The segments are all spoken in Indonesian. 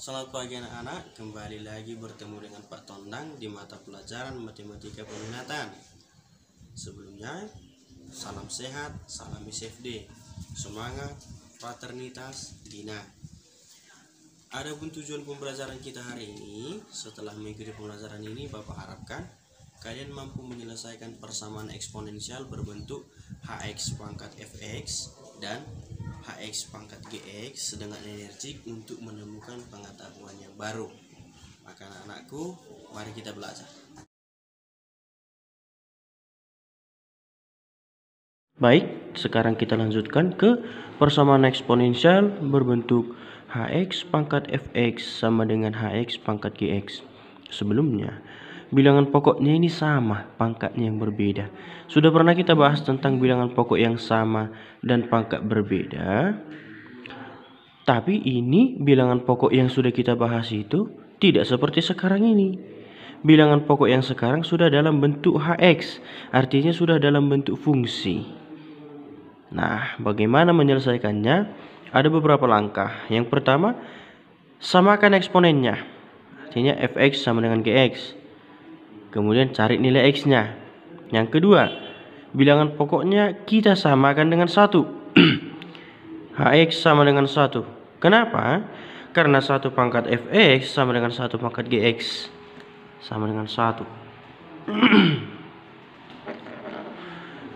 Selamat pagi anak-anak, kembali lagi bertemu dengan Pak Tondang di mata pelajaran Matematika Peminatan. Sebelumnya, salam sehat, salam ISFD, semangat, fraternitas, Dina. Adapun tujuan pembelajaran kita hari ini, setelah mengikuti pembelajaran ini, Bapak harapkan kalian mampu menyelesaikan persamaan eksponensial berbentuk hx pangkat fx dan hx pangkat gx dengan energik untuk menemukan pengetahuan yang baru. Maka anak-anakku, mari kita belajar. Baik, sekarang kita lanjutkan ke persamaan eksponensial berbentuk hx pangkat fx sama dengan hx pangkat gx. Sebelumnya, bilangan pokoknya ini sama, pangkatnya yang berbeda. Sudah pernah kita bahas tentang bilangan pokok yang sama dan pangkat berbeda. Tapi ini bilangan pokok yang sudah kita bahas itu tidak seperti sekarang ini. Bilangan pokok yang sekarang sudah dalam bentuk hx, artinya sudah dalam bentuk fungsi. Nah, bagaimana menyelesaikannya? Ada beberapa langkah. Yang pertama, samakan eksponennya. Artinya fx sama dengan gx. Kemudian cari nilai x-nya. Yang kedua, bilangan pokoknya kita samakan dengan 1. hx sama dengan 1. Kenapa? Karena 1 pangkat fx sama dengan 1 pangkat gx. Sama dengan 1.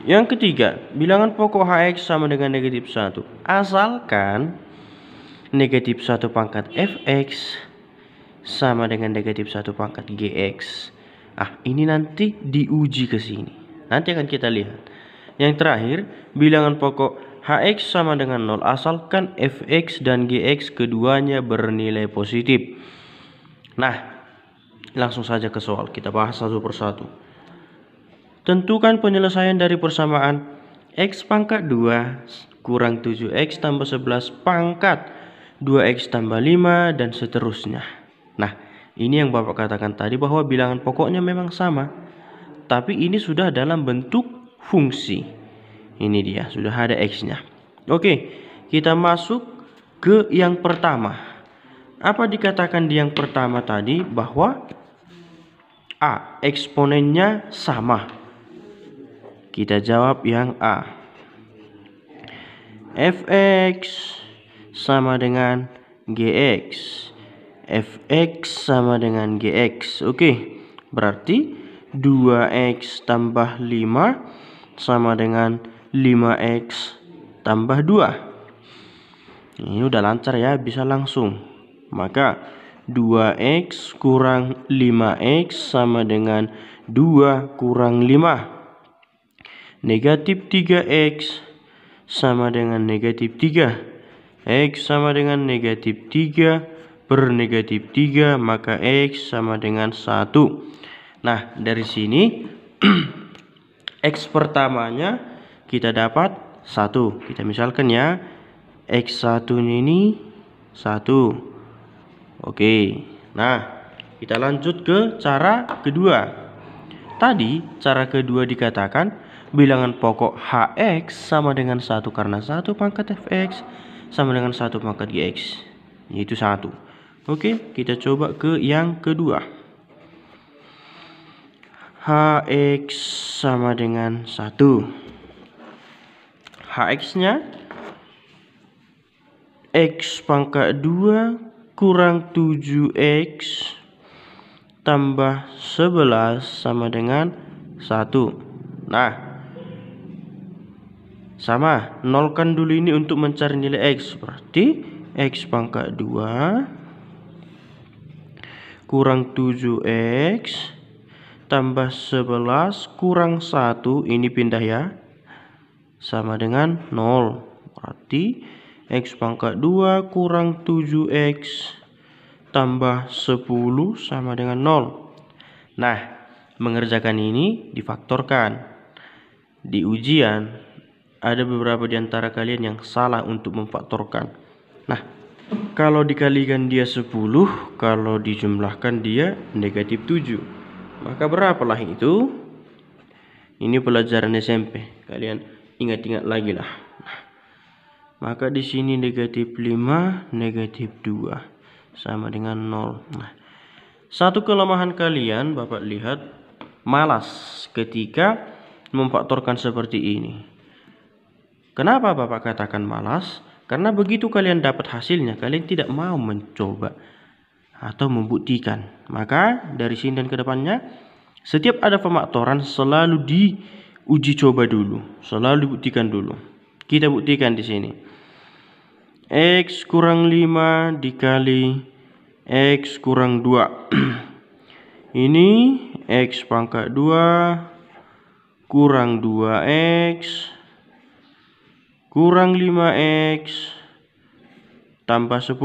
Yang ketiga, bilangan pokok hx sama dengan negatif 1. Asalkan negatif 1 pangkat fx sama dengan negatif 1 pangkat gx. Ini nanti diuji ke sini. Nanti akan kita lihat. Yang terakhir, bilangan pokok hx sama dengan 0 asalkan fx dan gx keduanya bernilai positif. Nah, langsung saja ke soal. Kita bahas satu persatu. Tentukan penyelesaian dari persamaan x pangkat 2 kurang 7x tambah 11 pangkat 2x tambah 5 dan seterusnya. Nah, ini yang Bapak katakan tadi bahwa bilangan pokoknya memang sama. Tapi ini sudah dalam bentuk fungsi. Ini dia, sudah ada x-nya. Oke, kita masuk ke yang pertama. Apa dikatakan di yang pertama tadi? Bahwa A, eksponennya sama. Kita jawab yang A. Fx sama dengan gx. Fx sama dengan gx. Oke, berarti 2x tambah 5 sama dengan 5x tambah 2. Ini udah lancar ya, bisa langsung. Maka 2x kurang 5x sama dengan 2 kurang 5. Negatif 3x sama dengan negatif 3. X sama dengan negatif 3 per negatif 3, maka x sama dengan 1. Nah, dari sini x pertamanya kita dapat 1. Kita misalkan ya, x1 ini 1. Oke. Nah, kita lanjut ke cara kedua. Tadi cara kedua dikatakan bilangan pokok hx sama dengan 1 karena 1 pangkat fx sama dengan 1 pangkat gx, yaitu 1. Oke, kita coba ke yang kedua. Hx sama dengan 1. Hx-nya x pangkat 2 kurang 7x tambah 11 sama dengan 1. Nah, sama, nolkan dulu ini untuk mencari nilai x. Berarti x pangkat 2 kurang 7x tambah 11 kurang 1, ini pindah ya, sama dengan 0. Berarti x pangkat 2 kurang 7x tambah 10 sama dengan 0. Nah, mengerjakan ini difaktorkan. Di ujian ada beberapa di antara kalian yang salah untuk memfaktorkan. Nah, kalau dikalikan dia 10, kalau dijumlahkan dia negatif 7. Maka berapalah itu? Ini pelajaran SMP. Kalian ingat-ingat lagi lah. Maka di sini negatif 5, negatif 2. sama dengan 0. Nah, satu kelemahan kalian Bapak lihat malas ketika memfaktorkan seperti ini. Kenapa Bapak katakan malas? Karena begitu kalian dapat hasilnya, kalian tidak mau mencoba atau membuktikan. Maka dari sini dan ke depannya, setiap ada pemfaktoran selalu diuji coba dulu, selalu dibuktikan dulu. Kita buktikan di sini. X kurang 5 dikali X kurang 2. Ini X pangkat 2 kurang 2X kurang 5X tambah 10.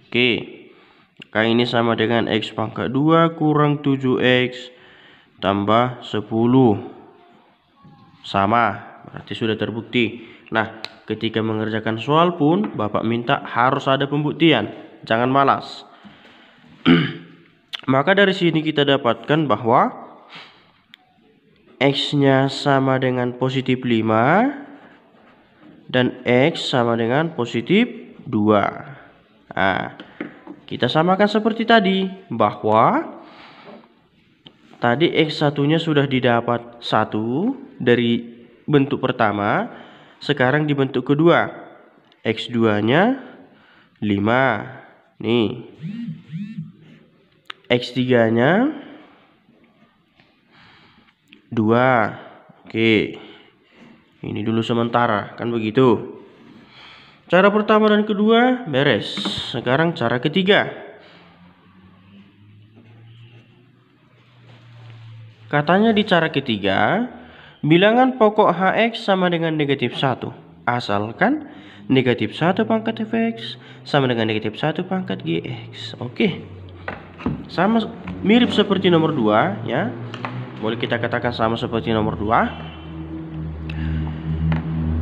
Oke, maka ini sama dengan X pangkat 2 kurang 7X tambah 10. Sama, berarti sudah terbukti. Nah, ketika mengerjakan soal pun Bapak minta harus ada pembuktian, jangan malas. Maka dari sini kita dapatkan bahwa X-nya sama dengan positif 5 dan X sama dengan positif 2. Nah, kita samakan seperti tadi, bahwa tadi X1-nya sudah didapat 1 dari bentuk pertama, sekarang di bentuk kedua. X2-nya 5. Nih. X3-nya 2. Oke. Ini dulu sementara, kan begitu. Cara pertama dan kedua beres. Sekarang cara ketiga. Katanya di cara ketiga, bilangan pokok Hx sama dengan negatif 1. Asalkan negatif 1 pangkat Fx sama dengan negatif 1 pangkat Gx. Oke. Sama mirip seperti nomor 2 ya. Boleh kita katakan sama seperti nomor 2.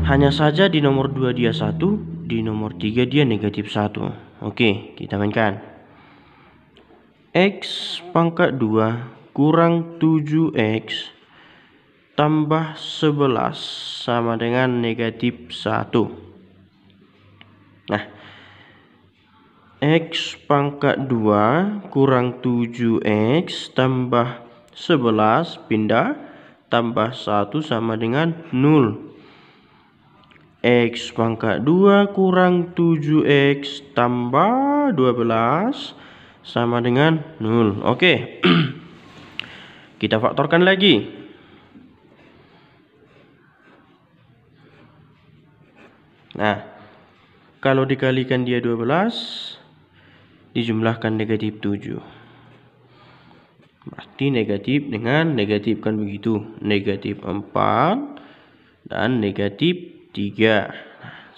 Hanya saja di nomor 2 dia 1, di nomor 3 dia negatif 1. Oke, kita mainkan. X pangkat 2 kurang 7X tambah 11 sama dengan negatif 1. Nah, X pangkat 2 kurang 7X tambah 11 pindah tambah 1 sama dengan 0. X pangkat 2 kurang 7X tambah 12 sama dengan 0. Oke. Kita faktorkan lagi. Nah, kalau dikalikan dia 12, dijumlahkan negatif 7. Berarti negatif dengan negatif, kan begitu. Negatif 4 dan negatif 3.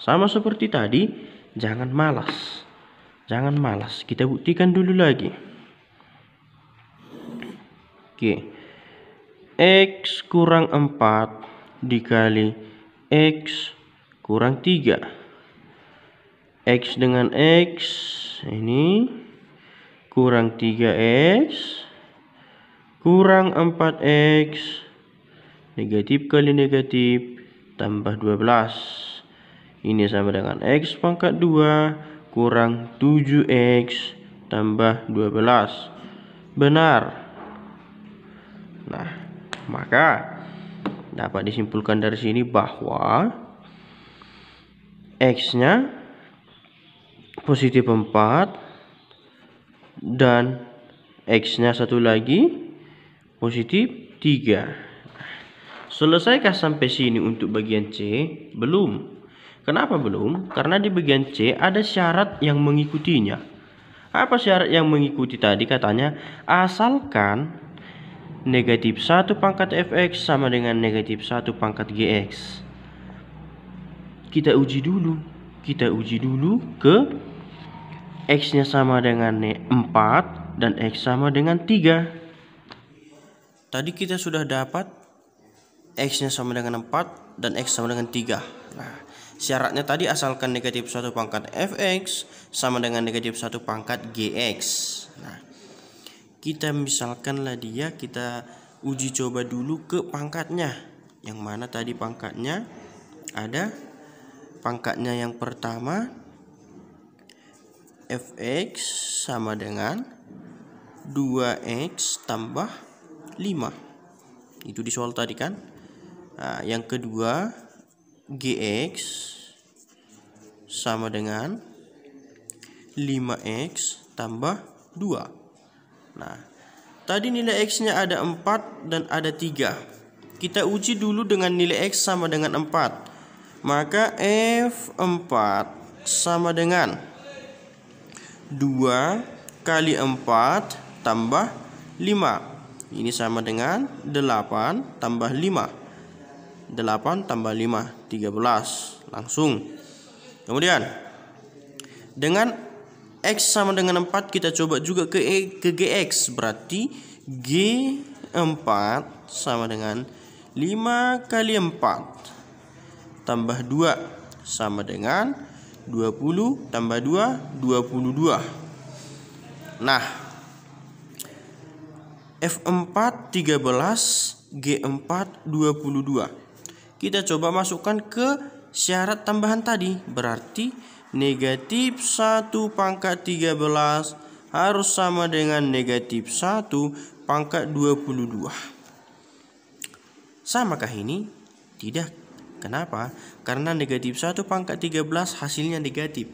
Sama seperti tadi, jangan malas. Jangan malas, kita buktikan dulu lagi. Oke. X kurang 4 dikali X kurang 3. X dengan X ini kurang 3X kurang 4X negatif kali negatif tambah 12. Ini sama dengan X pangkat 2 kurang 7X tambah 12. Benar. Nah, maka dapat disimpulkan dari sini bahwa X-nya positif 4 dan X-nya satu lagi positif 3. Selesaikah sampai sini untuk bagian C? Belum. Kenapa belum? Karena di bagian C ada syarat yang mengikutinya. Apa syarat yang mengikuti tadi? Katanya asalkan negatif 1 pangkat Fx sama dengan negatif 1 pangkat Gx. Kita uji dulu. Kita uji dulu ke X-nya sama dengan 4 dan X sama dengan 3. Tadi kita sudah dapat X-nya sama dengan 4 dan X sama dengan 3. Nah, syaratnya tadi asalkan negatif 1 pangkat Fx sama dengan negatif 1 pangkat Gx. Nah, kita misalkanlah dia, kita uji coba dulu ke pangkatnya. Yang mana tadi pangkatnya ada pangkatnya yang pertama fx sama dengan 2x tambah 5. Itu di soal tadi kan. Nah, yang kedua gx sama dengan 5x tambah 2. Nah, tadi nilai x-nya ada 4 dan ada 3. Kita uji dulu dengan nilai x sama dengan 4. Maka f4 sama dengan 2 kali 4 tambah 5. Ini sama dengan 8 tambah 5. 8 tambah 5, 13. Langsung. Kemudian, dengan x sama dengan 4, kita coba juga ke gx. Berarti g4 sama dengan 5 kali 4 tambah 2 sama dengan 20 tambah 2, 22. Nah, f4 13, g4 22. Kita coba masukkan ke syarat tambahan tadi. Berarti negatif 1 pangkat 13 harus sama dengan negatif 1 pangkat 22. Samakah ini? Tidak. Kenapa? Karena negatif 1 pangkat 13 hasilnya negatif.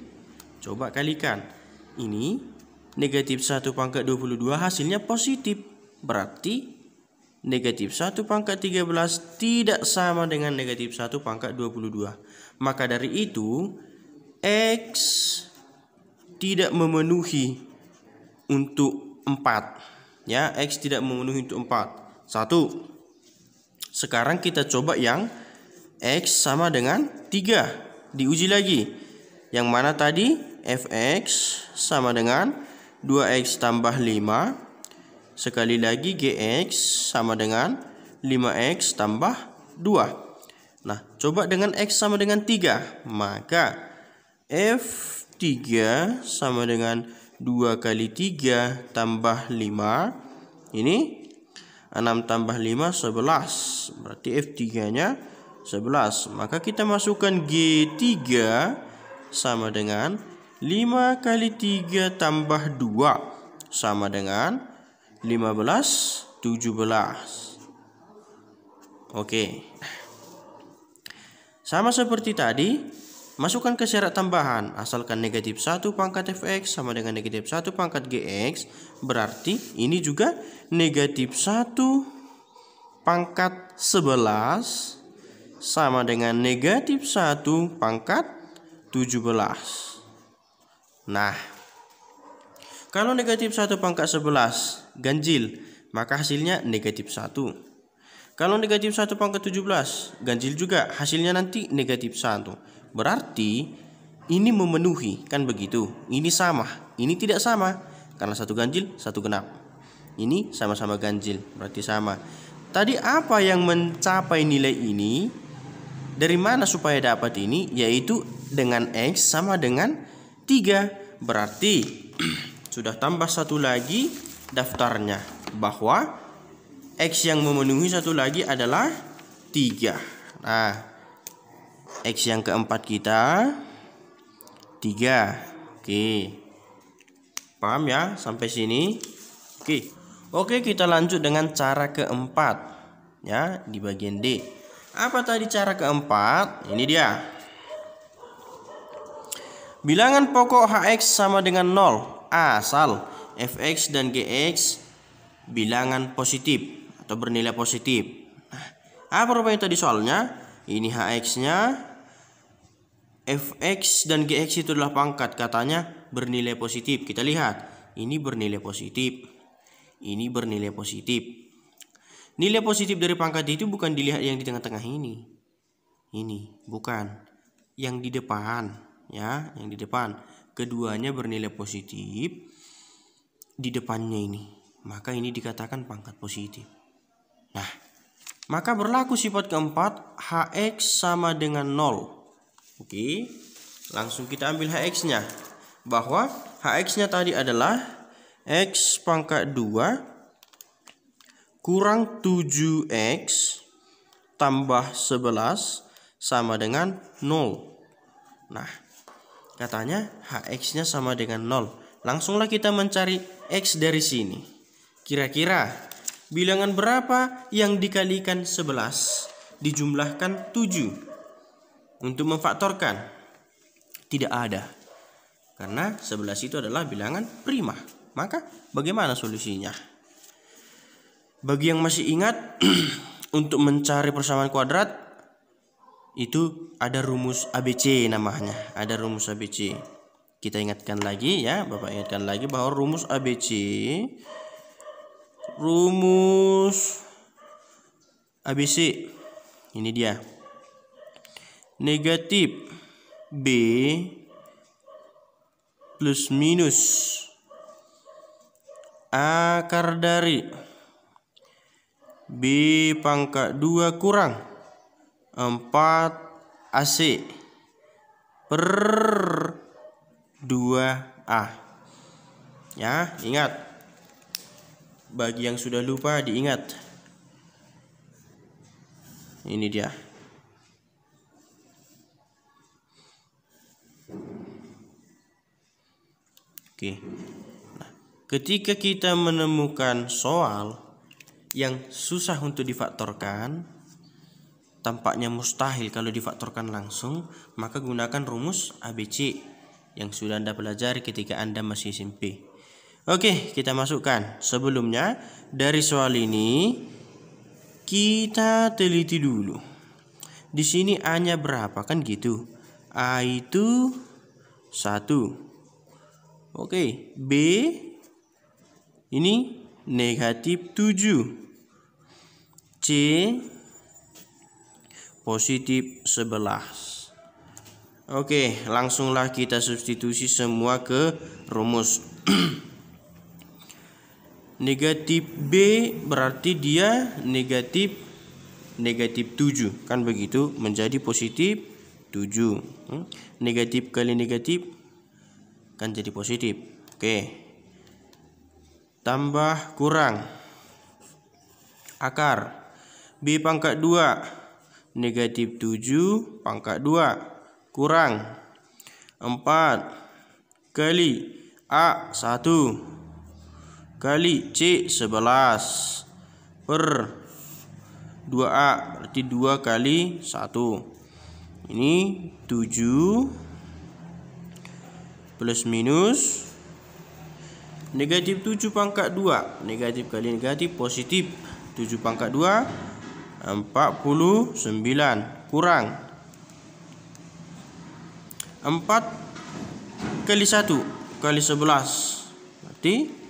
Coba kalikan. Ini negatif 1 pangkat 22 hasilnya positif. Berarti negatif 1 pangkat 13 tidak sama dengan negatif 1 pangkat 22. Maka dari itu x tidak memenuhi untuk 4. Ya, x tidak memenuhi untuk 4. 1. Sekarang kita coba yang x sama dengan 3. Diuji lagi. Yang mana tadi? Fx sama dengan 2x tambah 5. Sekali lagi gx sama dengan 5x tambah 2. Nah, coba dengan x sama dengan 3. Maka F3 sama dengan 2 kali 3 tambah 5. Ini 6 tambah 5, 11. Berarti F3-nya 11. Maka kita masukkan G3 sama dengan 5 kali 3 tambah 2 sama dengan 15, 17. Oke. Sama seperti tadi, masukkan ke syarat tambahan. Asalkan negatif 1 pangkat fx sama dengan negatif 1 pangkat gx. Berarti ini juga negatif 1 pangkat 11 sama dengan negatif 1 pangkat 17. Nah, kalau negatif 1 pangkat 11 ganjil, maka hasilnya negatif 1. Kalau negatif 1 pangkat 17 ganjil juga, hasilnya nanti negatif 1. Berarti ini memenuhi, kan begitu. Ini sama, ini tidak sama. Karena satu ganjil, satu genap. Ini sama-sama ganjil, berarti sama. Tadi apa yang mencapai nilai ini? Dari mana supaya dapat ini? Yaitu dengan x sama dengan 3. Berarti sudah tambah satu lagi daftarnya. Bahwa x yang memenuhi satu lagi adalah 3. Nah, x yang keempat kita 3. Oke. Paham ya sampai sini? Oke, kita lanjut dengan cara keempat. Ya, di bagian D. Apa tadi cara keempat? Ini dia. Bilangan pokok hx sama dengan 0 asal fx dan gx bilangan positif atau bernilai positif. Apa rupanya tadi soalnya? Ini hx-nya, fx dan gx itu adalah pangkat, katanya bernilai positif. Kita lihat, ini bernilai positif, ini bernilai positif. Nilai positif dari pangkat itu bukan dilihat yang di tengah-tengah ini. Ini bukan yang di depan, ya, yang di depan. Keduanya bernilai positif di depannya ini. Maka ini dikatakan pangkat positif. Nah, maka berlaku sifat keempat, hx sama dengan 0. Oke, langsung kita ambil hx-nya. Bahwa hx-nya tadi adalah x pangkat 2 kurang 7x tambah 11 sama dengan 0. Nah, Katanya Hx-nya sama dengan 0. Langsunglah kita mencari X dari sini. Kira-kira bilangan berapa yang dikalikan 11 dijumlahkan 7 untuk memfaktorkan? Tidak ada. Karena 11 itu adalah bilangan prima. Maka bagaimana solusinya? Bagi yang masih ingat, untuk mencari persamaan kuadrat itu ada rumus ABC namanya. Ada rumus ABC. Kita ingatkan lagi ya, Bapak ingatkan lagi bahwa rumus ABC, ini dia. Negatif B plus minus akar dari B pangkat 2 kurang 4 AC per 2A. Ya, ingat. Bagi yang sudah lupa diingat. Ini dia. Oke. Nah, ketika kita menemukan soal yang susah untuk difaktorkan, tampaknya mustahil kalau difaktorkan langsung, maka gunakan rumus ABC yang sudah Anda pelajari ketika Anda masih SMP. Oke, kita masukkan. Sebelumnya, dari soal ini kita teliti dulu. Di sini A-nya berapa kan gitu? A itu 1. Oke, B ini negatif 7. C positif 11. Oke, langsunglah kita substitusi semua ke rumus. Negatif B berarti dia negatif 7 kan begitu, menjadi positif 7. Negatif kali negatif kan jadi positif. Oke. Tambah kurang akar B pangkat 2 negatif 7 pangkat 2 kurang 4 kali A 1 kali C 11 per 2A, berarti 2 kali 1. Ini 7 plus minus negatif 7 pangkat 2. Negatif kali negatif positif. 7 pangkat 2 49 kurang 4 kali 1 kali 11 berarti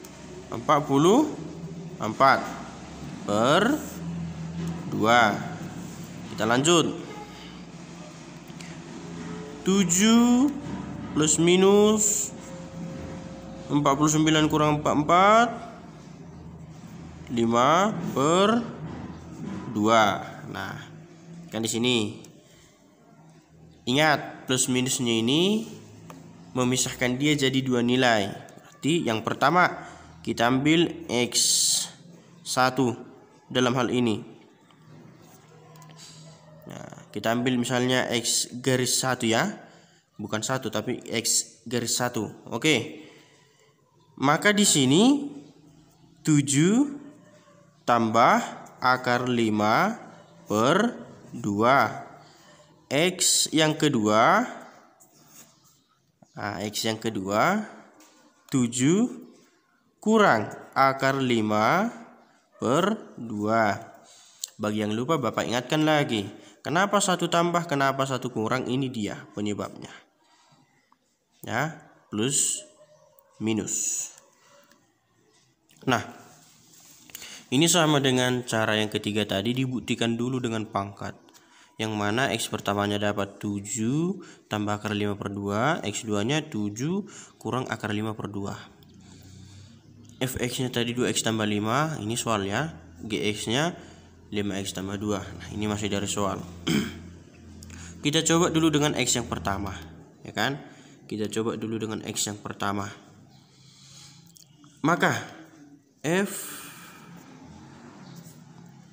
44 per 2. Kita lanjut. 7 plus minus 49 kurang 44 5 per 2. Nah, kan di sini ingat plus minusnya ini memisahkan dia jadi 2 nilai. Berarti yang pertama kita ambil X1 dalam hal ini. Nah, kita ambil misalnya X garis 1 ya. Bukan 1 tapi X garis 1. Oke. Maka di sini 7 tambah akar 5 per 2. X yang kedua. Nah, X yang kedua 7 kurang akar 5 per 2. Bagi yang lupa Bapak ingatkan lagi. Kenapa 1 tambah, kenapa 1 kurang, ini dia penyebabnya. Ya, plus minus. Nah, ini sama dengan cara yang ketiga tadi, dibuktikan dulu dengan pangkat. Yang mana X pertamanya dapat 7 tambah akar 5 per 2, X2 nya 7 kurang akar 5 per 2. Fx nya tadi 2x tambah 5, ini soal ya. Gx nya 5x tambah 2. Nah, ini masih dari soal. Kita coba dulu dengan X yang pertama, ya kan? Kita coba dulu dengan X yang pertama. Maka F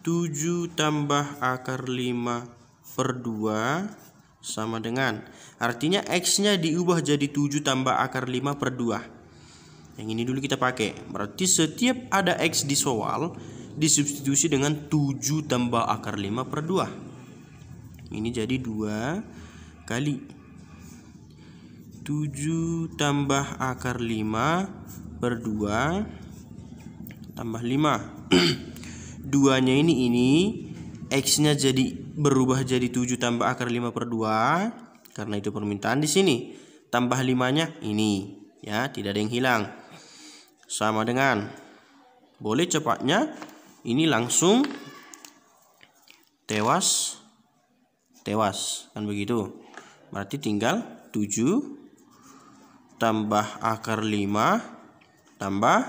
7 tambah akar 5 per 2 sama dengan. Artinya X-nya diubah jadi 7 tambah akar 5 per 2. Yang ini dulu kita pakai. Berarti setiap ada X di soal, disubstitusi dengan 7 tambah akar 5 per 2. Ini jadi 2 kali 7 tambah akar 5 per 2 tambah 5. 2-nya ini X-nya jadi berubah jadi 7 tambah akar 5 per 2 karena itu permintaan di sini. Tambah 5-nya ini, ya, tidak ada yang hilang. Sama dengan, boleh cepatnya ini langsung tewas kan begitu. Berarti tinggal 7 tambah akar 5 tambah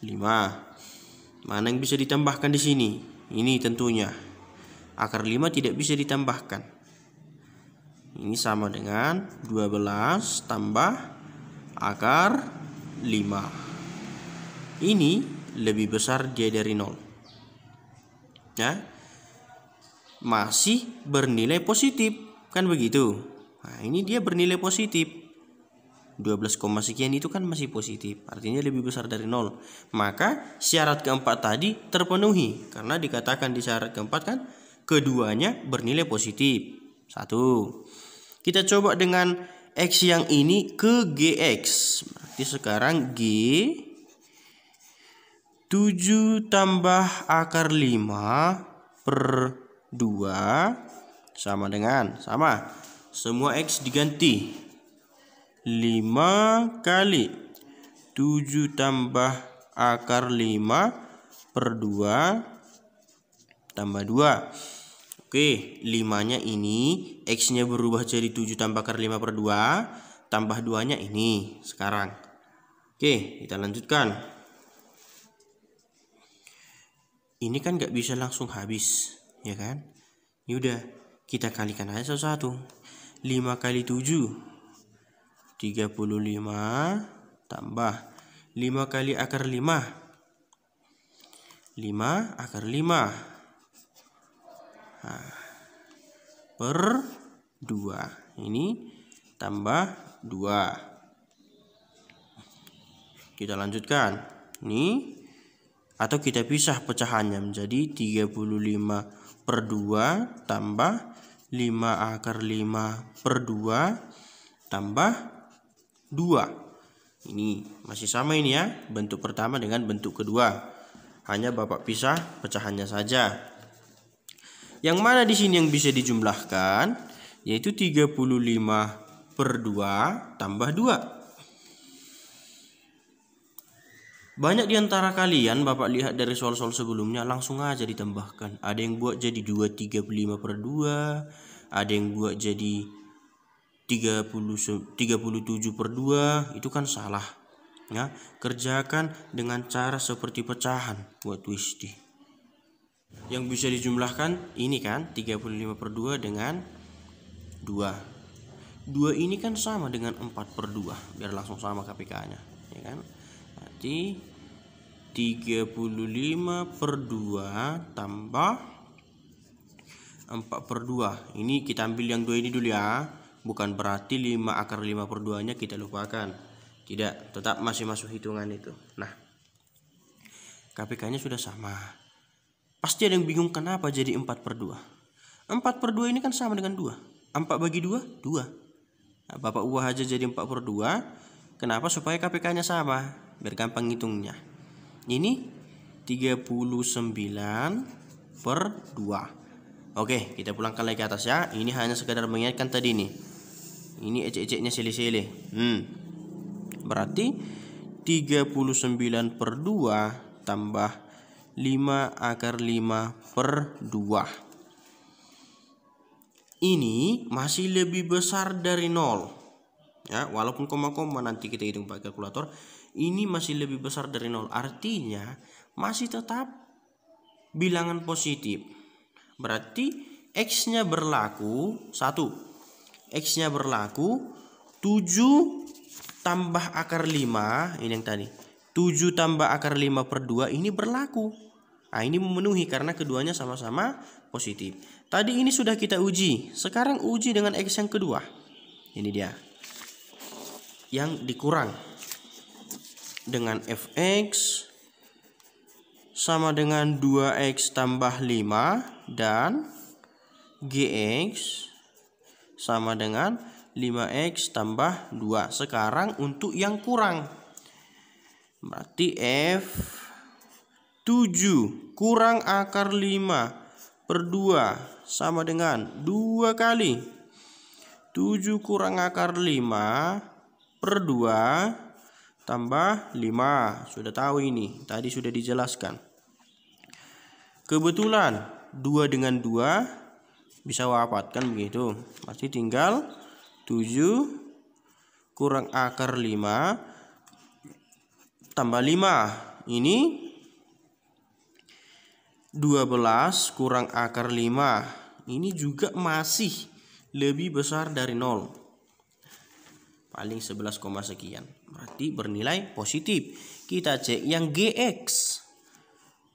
5. Mana yang bisa ditambahkan di sini? Ini tentunya. Akar 5 tidak bisa ditambahkan. Ini sama dengan 12 tambah akar 5. Ini lebih besar dia dari 0. Ya. Masih bernilai positif, kan begitu. Nah, ini dia bernilai positif. 12, sekian itu kan masih positif, artinya lebih besar dari 0. Maka syarat keempat tadi terpenuhi, karena dikatakan di syarat keempat kan keduanya bernilai positif. 1. Kita coba dengan X yang ini ke GX. Berarti sekarang G 7 tambah akar 5 per 2 sama dengan, sama, semua X diganti 5 kali 7 tambah akar 5 per 2 tambah 2. Oke, 5-nya ini X-nya berubah jadi 7 tambah akar 5 per 2 tambah 2-nya ini sekarang. Oke, kita lanjutkan. Ini kan gak bisa langsung habis, ya kan? Yaudah, kita kalikan aja satu-satu. 5 kali 7 35 tambah 5 kali akar 5 akar 5 per 2. Ini tambah 2. Kita lanjutkan. Ini atau kita pisah pecahannya menjadi 35 per 2 tambah 5 akar 5 per 2 tambah 2. Ini masih sama ini ya, bentuk pertama dengan bentuk kedua. Hanya Bapak pisah pecahannya saja. Yang mana di sini yang bisa dijumlahkan? Yaitu 35 per 2 tambah 2. Banyak diantara kalian Bapak lihat dari soal-soal sebelumnya langsung aja ditambahkan. Ada yang buat jadi 235 per 2. Ada yang buat jadi 37 per 2. Itu kan salah, ya. Kerjakan dengan cara seperti pecahan buat Twisty. Yang bisa dijumlahkan ini kan 35 per 2 dengan 2. 2 ini kan sama dengan 4 per 2. Biar langsung sama KPK-nya, ya kan? Berarti 35 per 2 tambah 4 per 2. Ini kita ambil yang 2 ini dulu ya. Bukan berarti 5 akar 5 per 2 nya kita lupakan. Tidak, tetap masih masuk hitungan itu. Nah, KPK nya sudah sama. Pasti ada yang bingung kenapa jadi 4 per 2. 4 per 2 ini kan sama dengan 2. 4 bagi 2, 2. Nah, Bapak ubah aja jadi 4 per 2. Kenapa? Supaya KPK nya sama. Biar gampang hitungnya. Ini 39 per 2. Oke, kita pulangkan lagi ke atas ya. Ini hanya sekedar mengingatkan tadi nih. Ini ecek-eceknya sele-sele. Berarti 39 per 2 tambah 5 akar 5 per 2. Ini masih lebih besar dari 0. Ya, walaupun koma-koma nanti kita hitung pakai kalkulator, ini masih lebih besar dari 0. Artinya masih tetap bilangan positif. Berarti X-nya berlaku 1. X-nya berlaku 7 tambah akar 5. Ini yang tadi 7 tambah akar 5 per 2 ini berlaku. Nah, ini memenuhi karena keduanya sama-sama positif. Tadi ini sudah kita uji. Sekarang uji dengan X yang kedua. Ini dia. Yang dikurang. Dengan Fx sama dengan 2X tambah 5 dan Gx sama dengan 5X tambah 2. Sekarang untuk yang kurang. Berarti F 7 kurang akar 5 per 2 sama dengan 2 kali 7 kurang akar 5 per 2 tambah 5. Sudah tahu ini, tadi sudah dijelaskan. Kebetulan 2 dengan 2 bisa wafat kan begitu. Masih tinggal 7 kurang akar 5 tambah 5. Ini 12 kurang akar 5. Ini juga masih lebih besar dari 0. Paling 11, sekian. Berarti bernilai positif. Kita cek yang Gx.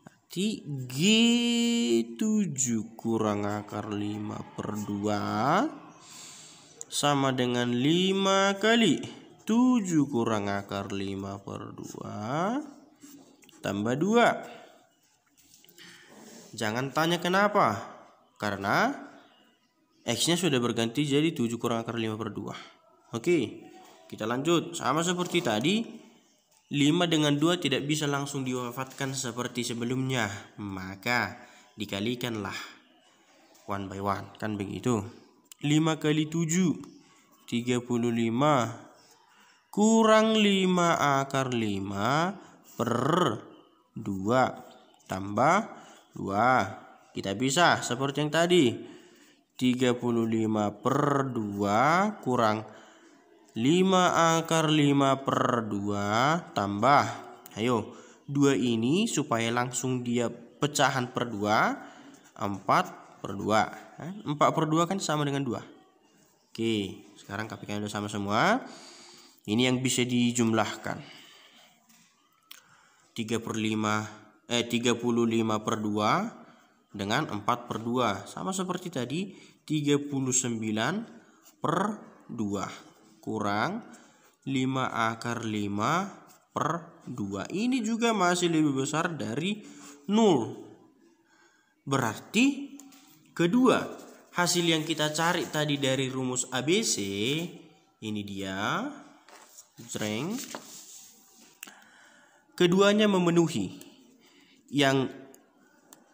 Berarti G7 kurang akar 5 per 2 sama dengan 5 kali 7 kurang akar 5 per 2 tambah 2. Jangan tanya kenapa. Karena X-nya sudah berganti jadi 7 kurang akar 5 per 2. Oke, kita lanjut. Sama seperti tadi, 5 dengan 2 tidak bisa langsung diwafatkan seperti sebelumnya. Maka dikalikanlah 1 by 1. Kan begitu. 5 kali 7, 35. Kurang 5 akar 5 per 2. Tambah 2. Kita bisa seperti yang tadi. 35 per 2 kurang 5 akar 5 per 2 tambah. Ayo, 2 ini supaya langsung dia pecahan per 2. 4 per 2. 4 per 2 kan sama dengan 2. Oke, sekarang KPK udah sama semua. Ini yang bisa dijumlahkan. 35 per 2 dengan 4 per 2. Sama seperti tadi, 39 per 2. Kurang 5 akar 5 per 2. Ini juga masih lebih besar dari 0. Berarti kedua hasil yang kita cari tadi dari rumus ABC, ini dia. Jreng. Keduanya memenuhi. Yang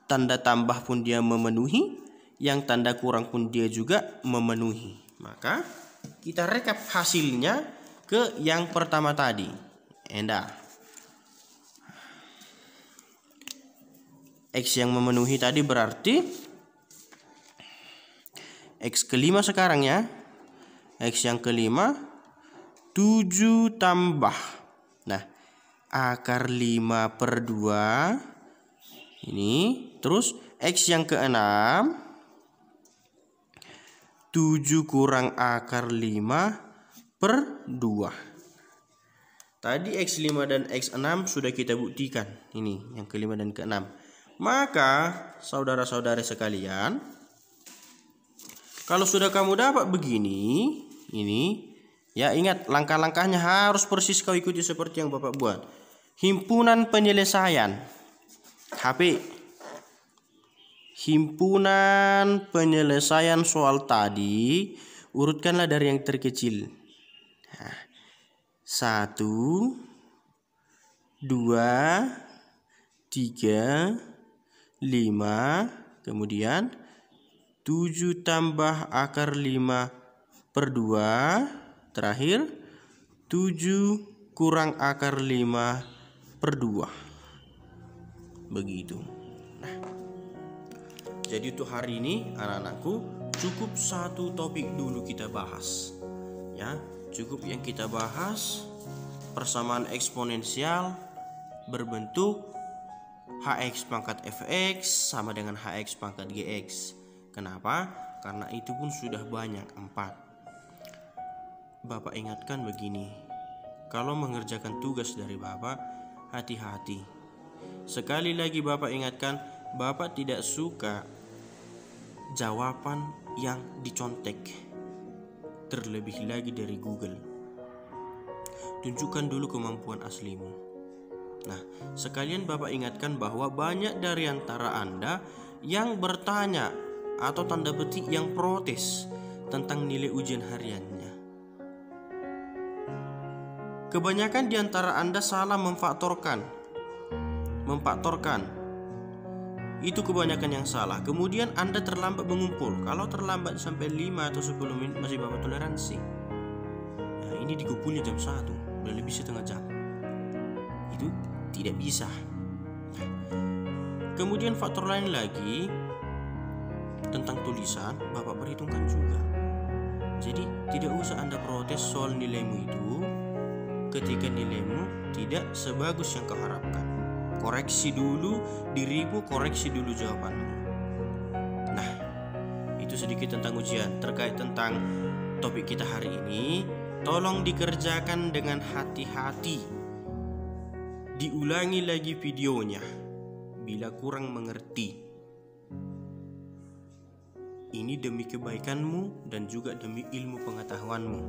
tanda tambah pun dia memenuhi, yang tanda kurang pun dia juga memenuhi. Maka kita rekap hasilnya ke yang pertama tadi. Enda. X yang memenuhi tadi berarti X kelima sekarang ya. X yang kelima 7 tambah. Nah, akar 5 per 2. Ini. Terus X yang keenam 7 kurang akar 5 per 2. Tadi X5 dan X6 sudah kita buktikan. Ini yang kelima dan keenam. Maka saudara-saudara sekalian, kalau sudah kamu dapat begini, ini ya ingat langkah-langkahnya harus persis kau ikuti seperti yang Bapak buat. Himpunan penyelesaian HP. Himpunan penyelesaian soal tadi, urutkanlah dari yang terkecil. 1, 2, 3, 5, kemudian 7 tambah akar 5 per 2, terakhir 7 kurang akar 5 per 2. Begitu. Jadi untuk hari ini anak-anakku cukup satu topik dulu kita bahas. Ya, cukup yang kita bahas persamaan eksponensial berbentuk Hx pangkat Fx sama dengan Hx pangkat Gx. Kenapa? Karena itu pun sudah banyak 4. Bapak ingatkan begini. Kalau mengerjakan tugas dari Bapak, hati-hati. Sekali lagi Bapak ingatkan, Bapak tidak suka jawaban yang dicontek, terlebih lagi dari Google. Tunjukkan dulu kemampuan aslimu. Nah, sekalian Bapak ingatkan bahwa banyak dari antara Anda yang bertanya atau tanda petik yang protes tentang nilai ujian hariannya. Kebanyakan di antara Anda salah memfaktorkan. Itu kebanyakan yang salah. Kemudian Anda terlambat mengumpul. Kalau terlambat sampai 5 atau 10 menit masih Bapak toleransi. Nah, ini dikumpulnya jam 1, udah lebih setengah jam. Itu tidak bisa. Kemudian faktor lain lagi tentang tulisan, Bapak perhitungkan juga. Jadi tidak usah Anda protes soal nilaimu itu ketika nilaimu tidak sebagus yang kau harapkan. Koreksi dulu dirimu, koreksi dulu jawabanmu. Nah, itu sedikit tentang ujian. Terkait tentang topik kita hari ini, tolong dikerjakan dengan hati-hati. Diulangi lagi videonya bila kurang mengerti. Ini demi kebaikanmu dan juga demi ilmu pengetahuanmu.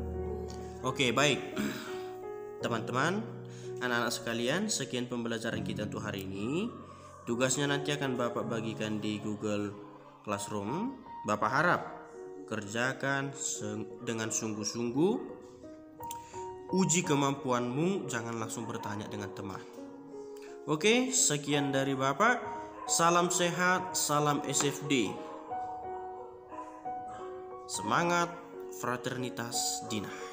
Oke, baik. Teman-teman, anak-anak sekalian, sekian pembelajaran kita untuk hari ini. Tugasnya nanti akan Bapak bagikan di Google Classroom. Bapak harap kerjakan dengan sungguh-sungguh. Uji kemampuanmu, jangan langsung bertanya dengan teman. Oke, sekian dari Bapak. Salam sehat, salam SFD. Semangat, fraternitas Dina.